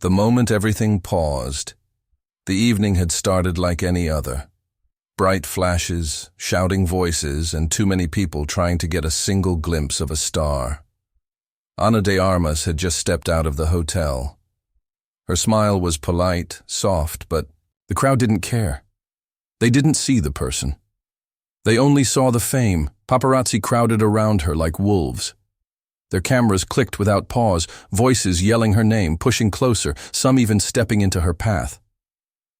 The moment everything paused, the evening had started like any other. Bright flashes, shouting voices, and too many people trying to get a single glimpse of a star. Ana de Armas had just stepped out of the hotel. Her smile was polite, soft, but the crowd didn't care. They didn't see the person. They only saw the fame. Paparazzi crowded around her like wolves. Their cameras clicked without pause, voices yelling her name, pushing closer, some even stepping into her path.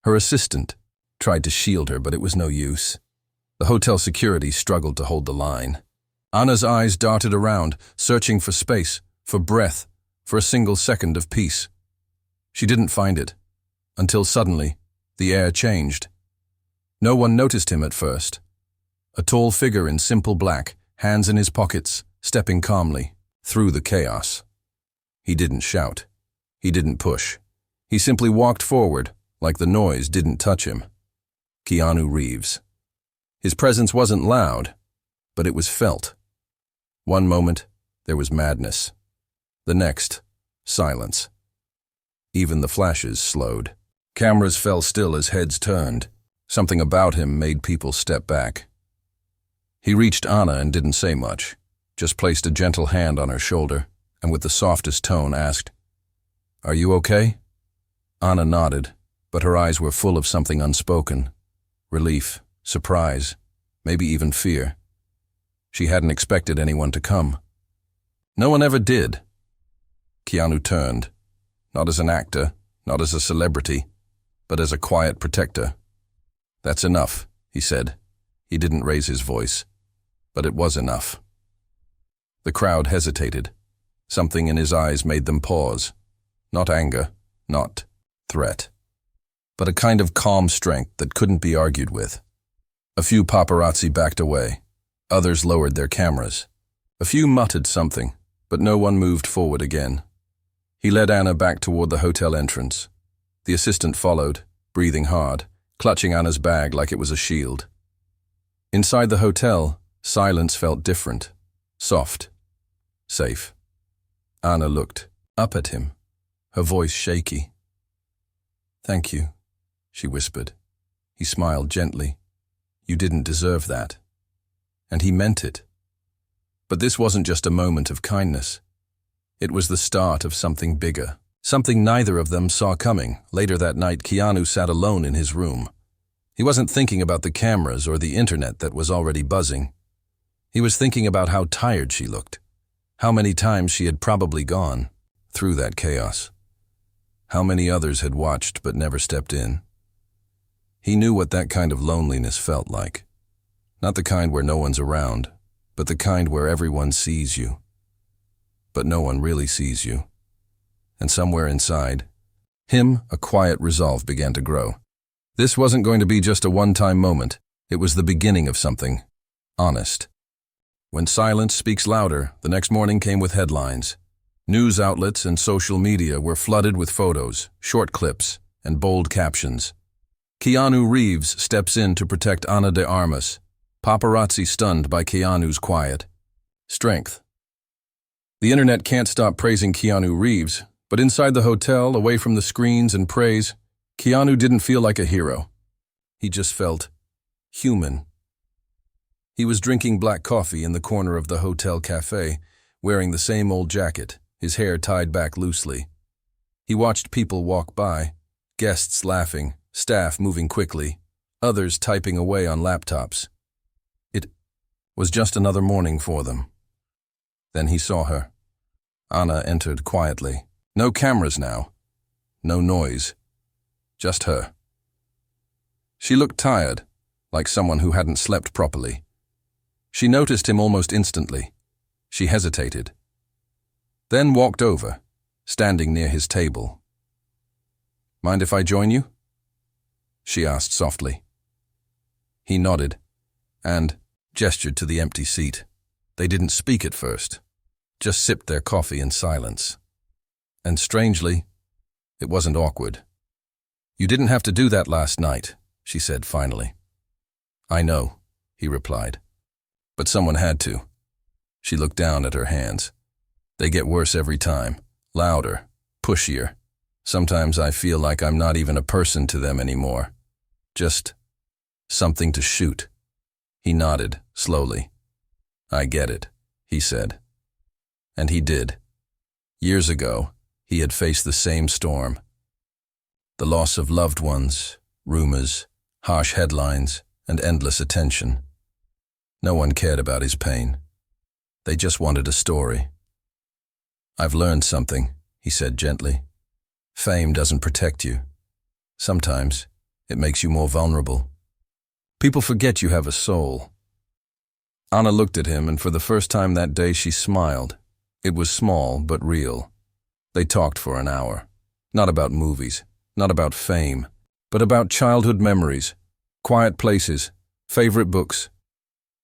Her assistant tried to shield her, but it was no use. The hotel security struggled to hold the line. Ana's eyes darted around, searching for space, for breath, for a single second of peace. She didn't find it, until suddenly, the air changed. No one noticed him at first. A tall figure in simple black, hands in his pockets, stepping calmly through the chaos. He didn't shout. He didn't push. He simply walked forward, like the noise didn't touch him. Keanu Reeves. His presence wasn't loud, but it was felt. One moment, there was madness. The next, silence. Even the flashes slowed. Cameras fell still as heads turned. Something about him made people step back. He reached Ana and didn't say much, just placed a gentle hand on her shoulder, and with the softest tone asked, "Are you okay?" Ana nodded, but her eyes were full of something unspoken. Relief, surprise, maybe even fear. She hadn't expected anyone to come. No one ever did. Keanu turned, not as an actor, not as a celebrity, but as a quiet protector. "That's enough," he said. He didn't raise his voice, but it was enough. The crowd hesitated. Something in his eyes made them pause. Not anger, not threat, but a kind of calm strength that couldn't be argued with. A few paparazzi backed away. Others lowered their cameras. A few muttered something, but no one moved forward again. He led Ana back toward the hotel entrance. The assistant followed, breathing hard, clutching Ana's bag like it was a shield. Inside the hotel, silence felt different, soft, safe. Ana looked up at him, her voice shaky. "Thank you," she whispered. He smiled gently. "You didn't deserve that." And he meant it. But this wasn't just a moment of kindness. It was the start of something bigger, something neither of them saw coming. Later that night, Keanu sat alone in his room. He wasn't thinking about the cameras or the internet that was already buzzing. He was thinking about how tired she looked, how many times she had probably gone through that chaos, how many others had watched but never stepped in. He knew what that kind of loneliness felt like. Not the kind where no one's around, but the kind where everyone sees you, but no one really sees you. And somewhere inside him, a quiet resolve began to grow. This wasn't going to be just a one-time moment. It was the beginning of something honest. When silence speaks louder, the next morning came with headlines. News outlets and social media were flooded with photos, short clips, and bold captions. Keanu Reeves steps in to protect Ana de Armas. Paparazzi stunned by Keanu's quiet strength. The internet can't stop praising Keanu Reeves, but inside the hotel, away from the screens and praise, Keanu didn't feel like a hero. He just felt human. He was drinking black coffee in the corner of the hotel cafe, wearing the same old jacket, his hair tied back loosely. He watched people walk by, guests laughing, staff moving quickly, others typing away on laptops. It was just another morning for them. Then he saw her. Ana entered quietly. No cameras now. No noise. Just her. She looked tired, like someone who hadn't slept properly. She noticed him almost instantly. She hesitated. Then walked over, standing near his table. "Mind if I join you?" she asked softly. He nodded and gestured to the empty seat. They didn't speak at first, just sipped their coffee in silence. And strangely, it wasn't awkward. "You didn't have to do that last night," she said finally. "I know," he replied. "But someone had to." She looked down at her hands. "They get worse every time, louder, pushier. Sometimes I feel like I'm not even a person to them anymore. Just something to shoot. He nodded, slowly. I get it, he said. And he did. Years ago, he had faced the same storm. The loss of loved ones, rumors, harsh headlines, and endless attention. No one cared about his pain. They just wanted a story. I've learned something, he said gently. Fame doesn't protect you. Sometimes, it makes you more vulnerable. People forget you have a soul. Ana looked at him, and for the first time that day she smiled. It was small, but real. They talked for an hour. Not about movies, not about fame, but about childhood memories, quiet places, favorite books,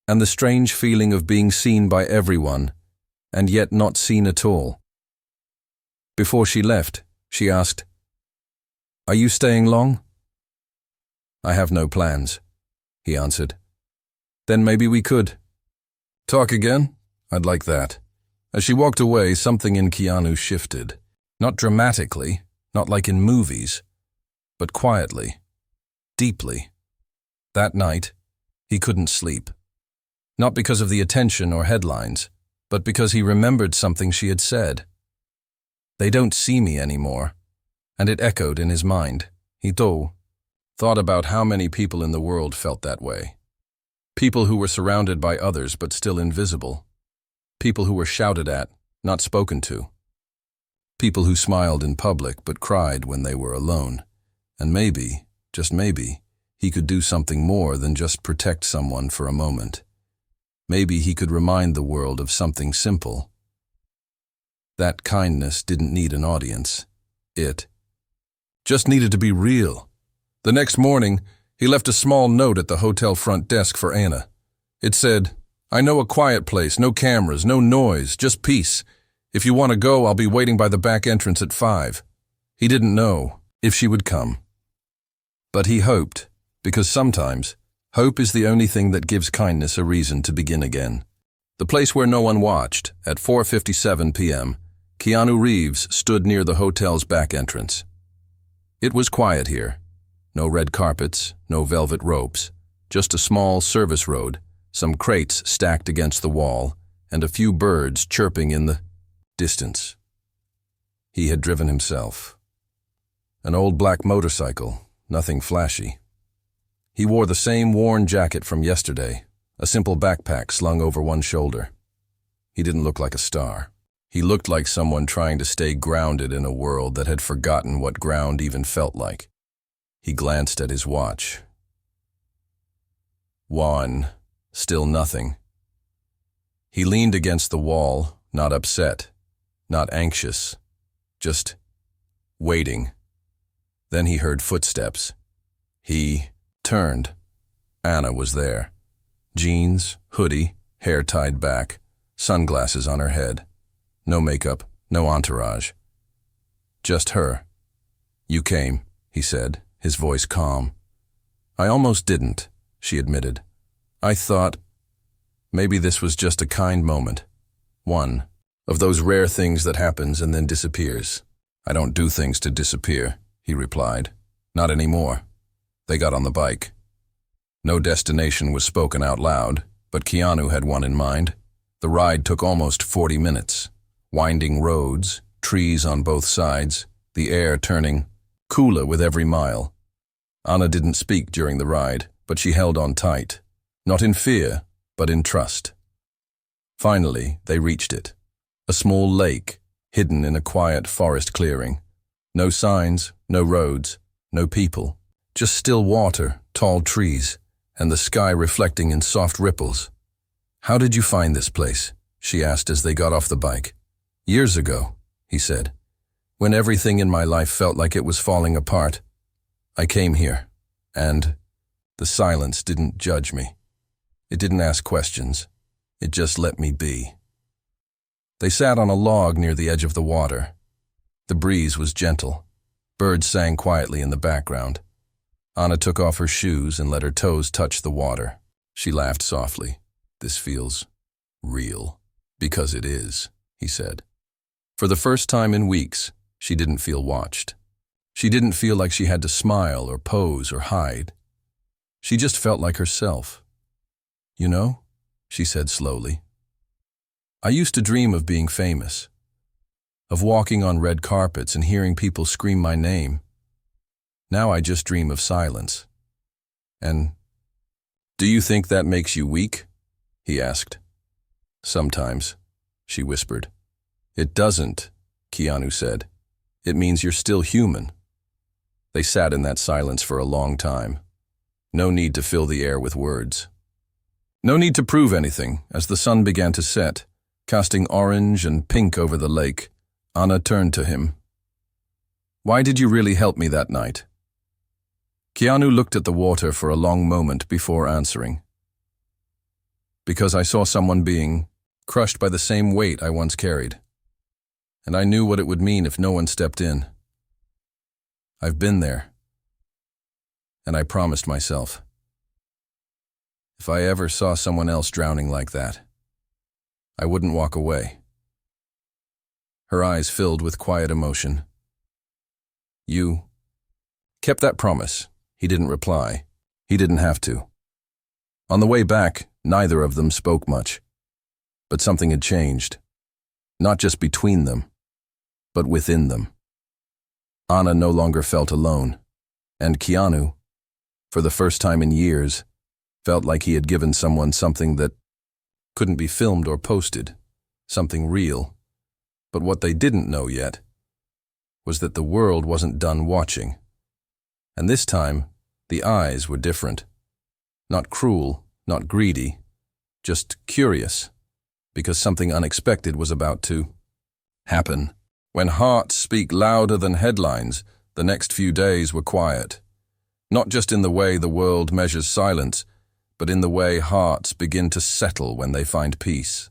and the strange feeling of being seen by everyone, and yet not seen at all. Before she left, she asked, "Are you staying long?" "I have no plans," he answered. "Then maybe we could talk again? I'd like that." As she walked away, something in Keanu shifted. Not dramatically, not like in movies, but quietly, deeply. That night, he couldn't sleep. Not because of the attention or headlines, but because he remembered something she had said. "They don't see me anymore." And it echoed in his mind. He thought about how many people in the world felt that way. People who were surrounded by others but still invisible. People who were shouted at, not spoken to. People who smiled in public but cried when they were alone. And maybe, just maybe, he could do something more than just protect someone for a moment. Maybe he could remind the world of something simple. That kindness didn't need an audience. It just needed to be real. The next morning, he left a small note at the hotel front desk for Ana. It said, "I know a quiet place, no cameras, no noise, just peace. If you want to go, I'll be waiting by the back entrance at 5. He didn't know if she would come. But he hoped, because sometimes, hope is the only thing that gives kindness a reason to begin again. The place where no one watched, at 4:57 p.m., Keanu Reeves stood near the hotel's back entrance. It was quiet here. No red carpets, no velvet ropes, just a small service road, some crates stacked against the wall, and a few birds chirping in the distance. He had driven himself. An old black motorcycle, nothing flashy. He wore the same worn jacket from yesterday, a simple backpack slung over one shoulder. He didn't look like a star. He looked like someone trying to stay grounded in a world that had forgotten what ground even felt like. He glanced at his watch. 1. Still nothing. He leaned against the wall, not upset, not anxious, just waiting. Then he heard footsteps. He turned. Ana was there. Jeans, hoodie, hair tied back, sunglasses on her head. No makeup, no entourage. Just her. "You came," he said, his voice calm. "I almost didn't," she admitted. "I thought maybe this was just a kind moment. One of those rare things that happens and then disappears." "I don't do things to disappear," he replied. "Not anymore." They got on the bike. No destination was spoken out loud, but Keanu had one in mind. The ride took almost 40 minutes. Winding roads, trees on both sides, the air turning cooler with every mile. Ana didn't speak during the ride, but she held on tight. Not in fear, but in trust. Finally, they reached it. A small lake, hidden in a quiet forest clearing. No signs, no roads, no people. Just still water, tall trees, and the sky reflecting in soft ripples. "How did you find this place?" she asked as they got off the bike. "Years ago," he said, "when everything in my life felt like it was falling apart. I came here, and the silence didn't judge me. It didn't ask questions. It just let me be." They sat on a log near the edge of the water. The breeze was gentle. Birds sang quietly in the background. Ana took off her shoes and let her toes touch the water. She laughed softly. "This feels real." "Because it is," he said. For the first time in weeks, she didn't feel watched. She didn't feel like she had to smile or pose or hide. She just felt like herself. "You know," she said slowly, "I used to dream of being famous, of walking on red carpets and hearing people scream my name. Now I just dream of silence." "And do you think that makes you weak?" he asked. "Sometimes," she whispered. "It doesn't," Keanu said. "It means you're still human." They sat in that silence for a long time. No need to fill the air with words. No need to prove anything. As the sun began to set, casting orange and pink over the lake, Ana turned to him. "Why did you really help me that night?" Keanu looked at the water for a long moment before answering. "Because I saw someone being crushed by the same weight I once carried. And I knew what it would mean if no one stepped in. I've been there. And I promised myself, if I ever saw someone else drowning like that, I wouldn't walk away." Her eyes filled with quiet emotion. "You kept that promise." He didn't reply. He didn't have to. On the way back, neither of them spoke much. But something had changed. Not just between them, but within them. Ana no longer felt alone, and Keanu, for the first time in years, felt like he had given someone something that couldn't be filmed or posted, something real. But what they didn't know yet was that the world wasn't done watching. And this time, the eyes were different. Not cruel, not greedy, just curious, because something unexpected was about to happen. When hearts speak louder than headlines, the next few days were quiet. Not just in the way the world measures silence, but in the way hearts begin to settle when they find peace.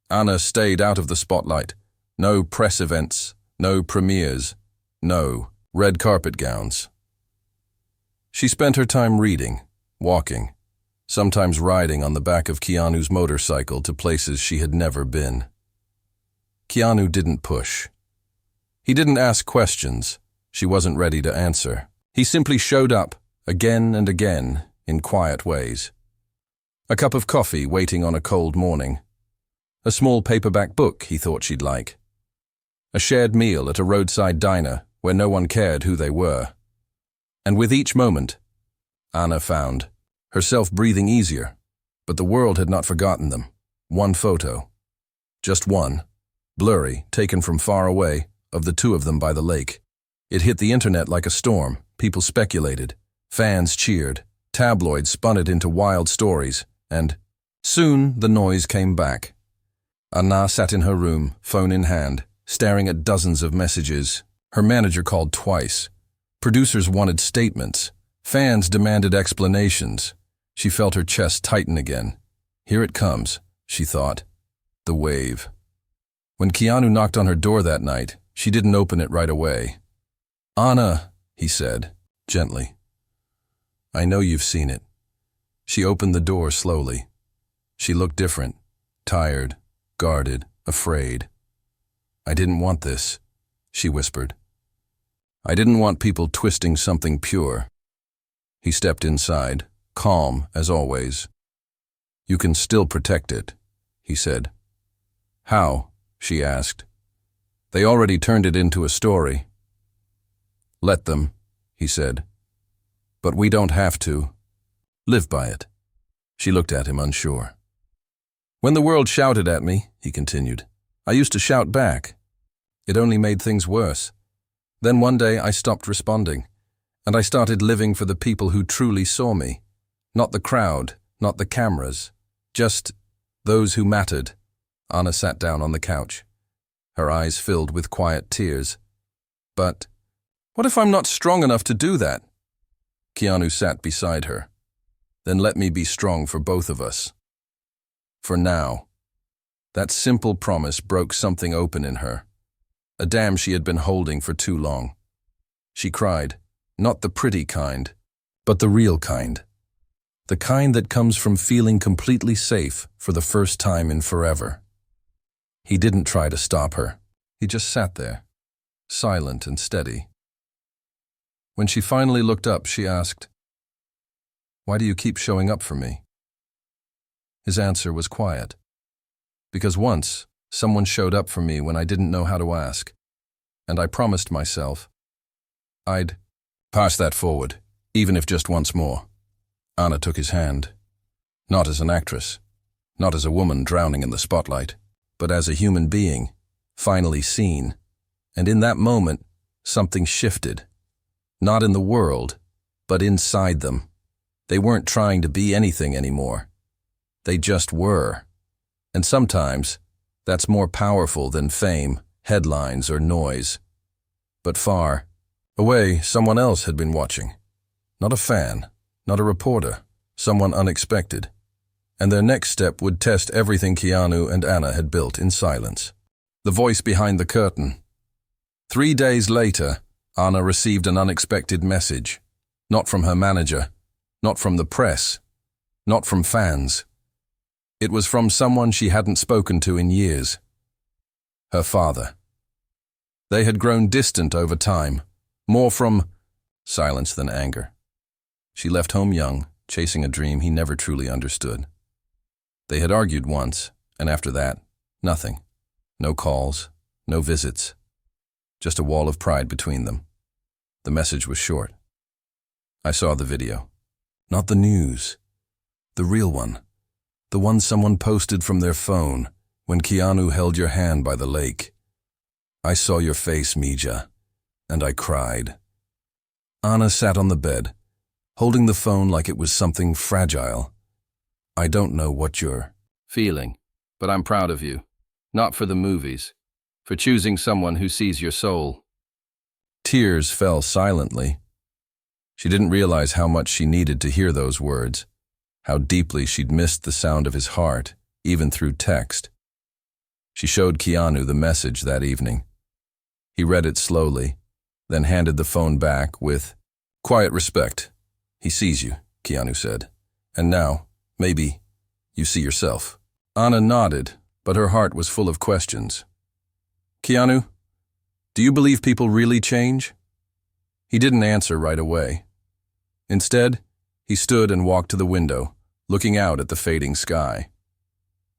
Ana stayed out of the spotlight. No press events, no premieres, no red carpet gowns. She spent her time reading, walking, sometimes riding on the back of Keanu's motorcycle to places she had never been. Keanu didn't push. He didn't ask questions she wasn't ready to answer. He simply showed up, again and again, in quiet ways. A cup of coffee waiting on a cold morning. A small paperback book he thought she'd like. A shared meal at a roadside diner where no one cared who they were. And with each moment, Ana found herself breathing easier, but the world had not forgotten them. One photo. Just one, blurry, taken from far away, of the two of them by the lake. It hit the internet like a storm. People speculated. Fans cheered. Tabloids spun it into wild stories. And soon the noise came back. Ana sat in her room, phone in hand, staring at dozens of messages. Her manager called twice. Producers wanted statements. Fans demanded explanations. She felt her chest tighten again. Here it comes, she thought. The wave. When Keanu knocked on her door that night, she didn't open it right away. "Ana," he said, gently. "I know you've seen it." She opened the door slowly. She looked different, tired, guarded, afraid. "I didn't want this," she whispered. "I didn't want people twisting something pure." He stepped inside, calm as always. "You can still protect it," he said. "How?" she asked. "They already turned it into a story." "Let them," he said. "But we don't have to. Live by it." She looked at him unsure. "When the world shouted at me," he continued, "I used to shout back. It only made things worse. Then one day I stopped responding, and I started living for the people who truly saw me. Not the crowd, not the cameras, just those who mattered." Ana sat down on the couch, her eyes filled with quiet tears. "But what if I'm not strong enough to do that?" Keanu sat beside her. "Then let me be strong for both of us. For now." That simple promise broke something open in her, a dam she had been holding for too long. She cried, not the pretty kind, but the real kind. The kind that comes from feeling completely safe for the first time in forever. He didn't try to stop her. He just sat there, silent and steady. When she finally looked up, she asked, "Why do you keep showing up for me?" His answer was quiet. Because once, someone showed up for me when I didn't know how to ask, and I promised myself I'd pass that forward, even if just once more. Ana took his hand, not as an actress, not as a woman drowning in the spotlight, but as a human being, finally seen. And in that moment, something shifted. Not in the world, but inside them. They weren't trying to be anything anymore. They just were. And sometimes, that's more powerful than fame, headlines, or noise. But far away, someone else had been watching. Not a fan, not a reporter, someone unexpected. And their next step would test everything Keanu and Ana had built in silence. The voice behind the curtain. 3 days later, Ana received an unexpected message. Not from her manager, not from the press, not from fans. It was from someone she hadn't spoken to in years. Her father. They had grown distant over time, more from silence than anger. She left home young, chasing a dream he never truly understood. They had argued once, and after that, nothing. No calls, no visits. Just a wall of pride between them. The message was short. I saw the video. Not the news. The real one. The one someone posted from their phone when Keanu held your hand by the lake. I saw your face, Mija, and I cried. Ana sat on the bed, holding the phone like it was something fragile. I don't know what you're feeling, but I'm proud of you. Not for the movies, for choosing someone who sees your soul. Tears fell silently. She didn't realize how much she needed to hear those words, how deeply she'd missed the sound of his heart, even through text. She showed Keanu the message that evening. He read it slowly, then handed the phone back with quiet respect. He sees you, Keanu said. And now, maybe, you see yourself. Ana nodded, but her heart was full of questions. Keanu, do you believe people really change? He didn't answer right away. Instead, he stood and walked to the window, looking out at the fading sky.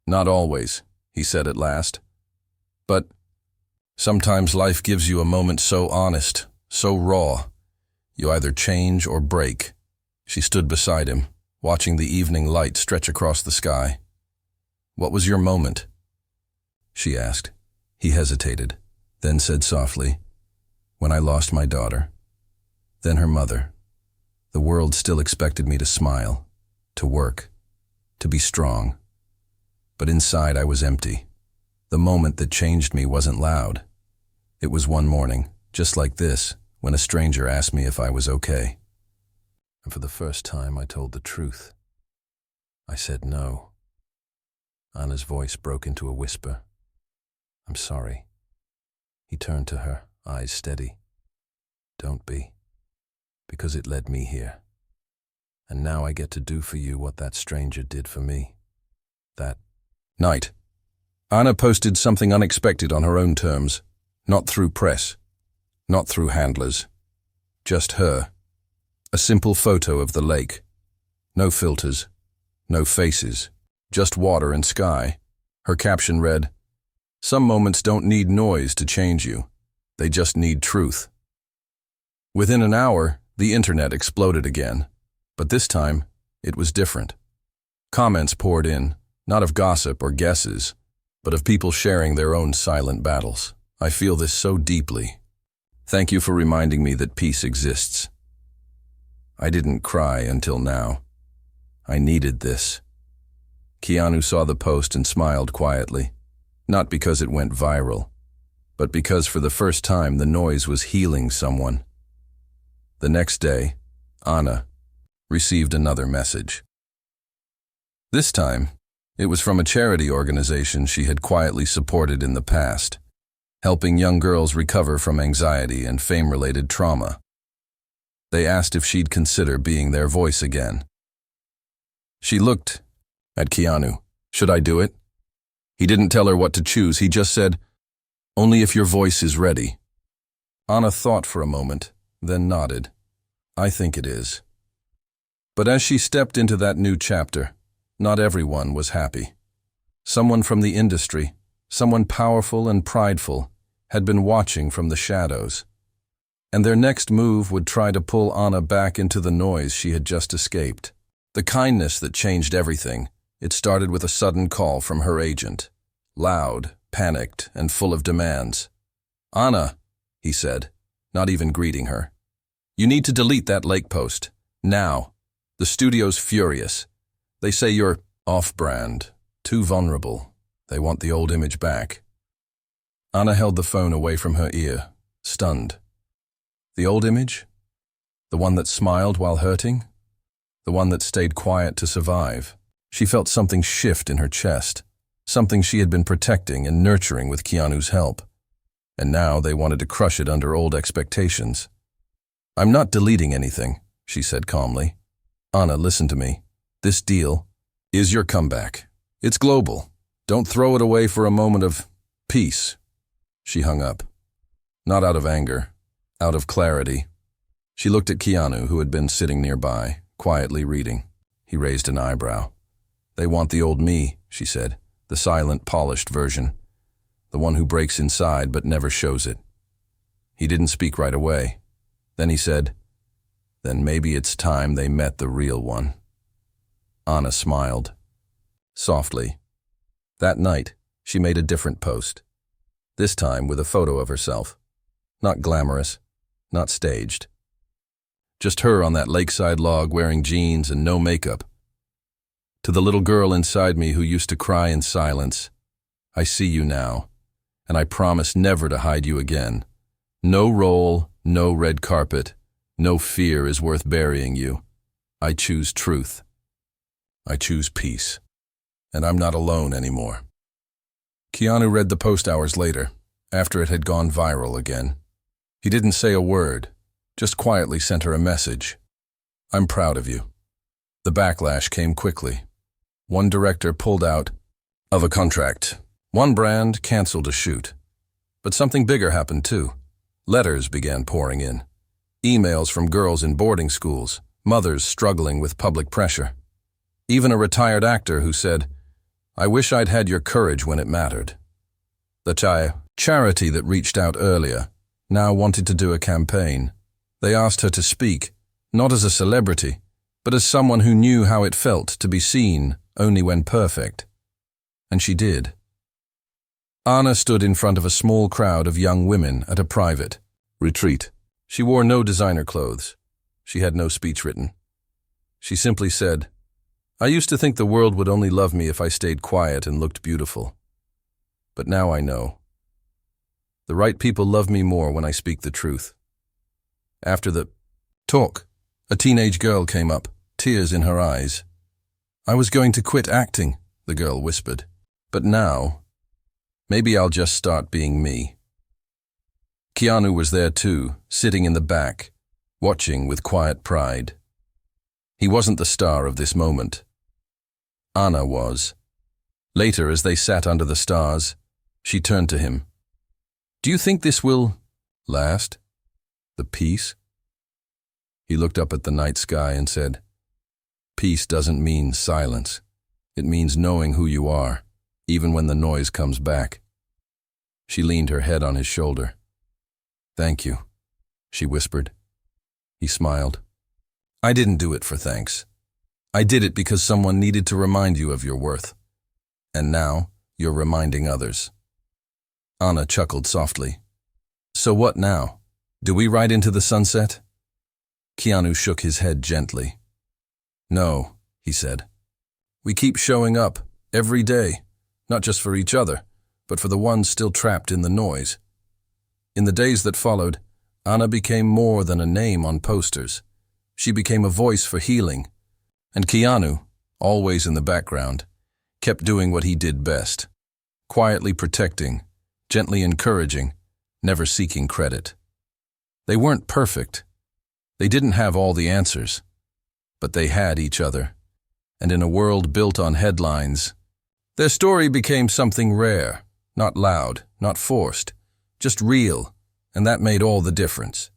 Not always, he said at last. But sometimes life gives you a moment so honest, so raw. You either change or break. She stood beside him, watching the evening light stretch across the sky. What was your moment? She asked. He hesitated, then said softly, when I lost my daughter. Then her mother. The world still expected me to smile, to work, to be strong. But inside I was empty. The moment that changed me wasn't loud. It was one morning, just like this, when a stranger asked me if I was okay. And for the first time I told the truth. I said no. Ana's voice broke into a whisper. I'm sorry. He turned to her, eyes steady. Don't be. Because it led me here. And now I get to do for you what that stranger did for me. That night, Ana posted something unexpected on her own terms, not through press, not through handlers. Just her. A simple photo of the lake. No filters, no faces, just water and sky. Her caption read, "Some moments don't need noise to change you. They just need truth." Within an hour, the internet exploded again, but this time, it was different. Comments poured in, not of gossip or guesses, but of people sharing their own silent battles. I feel this so deeply. Thank you for reminding me that peace exists. I didn't cry until now. I needed this. Keanu saw the post and smiled quietly, not because it went viral, but because for the first time the noise was healing someone. The next day, Ana received another message. This time, it was from a charity organization she had quietly supported in the past, helping young girls recover from anxiety and fame-related trauma. They asked if she'd consider being their voice again. She looked at Keanu. Should I do it? He didn't tell her what to choose. He just said, only if your voice is ready. Ana thought for a moment, then nodded. I think it is. But as she stepped into that new chapter, not everyone was happy. Someone from the industry, someone powerful and prideful, had been watching from the shadows. And their next move would try to pull Ana back into the noise she had just escaped. The kindness that changed everything, it started with a sudden call from her agent. Loud, panicked, and full of demands. "Ana," he said, not even greeting her. "You need to delete that lake post. Now. The studio's furious. They say you're off-brand, too vulnerable. They want the old image back." Ana held the phone away from her ear, stunned. The old image? The one that smiled while hurting? The one that stayed quiet to survive? She felt something shift in her chest, something she had been protecting and nurturing with Keanu's help. And now they wanted to crush it under old expectations. "I'm not deleting anything," she said calmly. "Ana, listen to me. This deal is your comeback. It's global. Don't throw it away for a moment of peace." She hung up. Not out of anger, out of clarity. She looked at Keanu, who had been sitting nearby, quietly reading. He raised an eyebrow. "They want the old me," she said, "the silent, polished version. The one who breaks inside but never shows it." He didn't speak right away. Then he said, "Then maybe it's time they met the real one." Ana smiled. Softly. That night, she made a different post. This time with a photo of herself. Not glamorous, not staged. Just her on that lakeside log wearing jeans and no makeup. "To the little girl inside me who used to cry in silence, I see you now, and I promise never to hide you again. No role, no red carpet, no fear is worth burying you. I choose truth. I choose peace. And I'm not alone anymore." Keanu read the post hours later, after it had gone viral again. He didn't say a word, just quietly sent her a message. "I'm proud of you." The backlash came quickly. One director pulled out of a contract. One brand canceled a shoot. But something bigger happened too. Letters began pouring in. Emails from girls in boarding schools, mothers struggling with public pressure. Even a retired actor who said, "I wish I'd had your courage when it mattered." The charity that reached out earlier now wanted to do a campaign. They asked her to speak, not as a celebrity, but as someone who knew how it felt to be seen only when perfect. And she did. Ana stood in front of a small crowd of young women at a private retreat. She wore no designer clothes. She had no speech written. She simply said, "I used to think the world would only love me if I stayed quiet and looked beautiful. But now I know. The right people love me more when I speak the truth." After the talk, a teenage girl came up, tears in her eyes. "I was going to quit acting," the girl whispered. "But now, maybe I'll just start being me." Keanu was there too, sitting in the back, watching with quiet pride. He wasn't the star of this moment. Ana was. Later, as they sat under the stars, she turned to him. "Do you think this will last? The peace?" He looked up at the night sky and said, "Peace doesn't mean silence. It means knowing who you are, even when the noise comes back." She leaned her head on his shoulder. "Thank you," she whispered. He smiled. "I didn't do it for thanks. I did it because someone needed to remind you of your worth. And now, you're reminding others." Ana chuckled softly. "So what now? Do we ride into the sunset?" Keanu shook his head gently. "No," he said. "We keep showing up, every day, not just for each other, but for the ones still trapped in the noise." In the days that followed, Ana became more than a name on posters. She became a voice for healing. And Keanu, always in the background, kept doing what he did best, quietly protecting, gently encouraging, never seeking credit. They weren't perfect. They didn't have all the answers, but they had each other. And in a world built on headlines, their story became something rare, not loud, not forced, just real, and that made all the difference.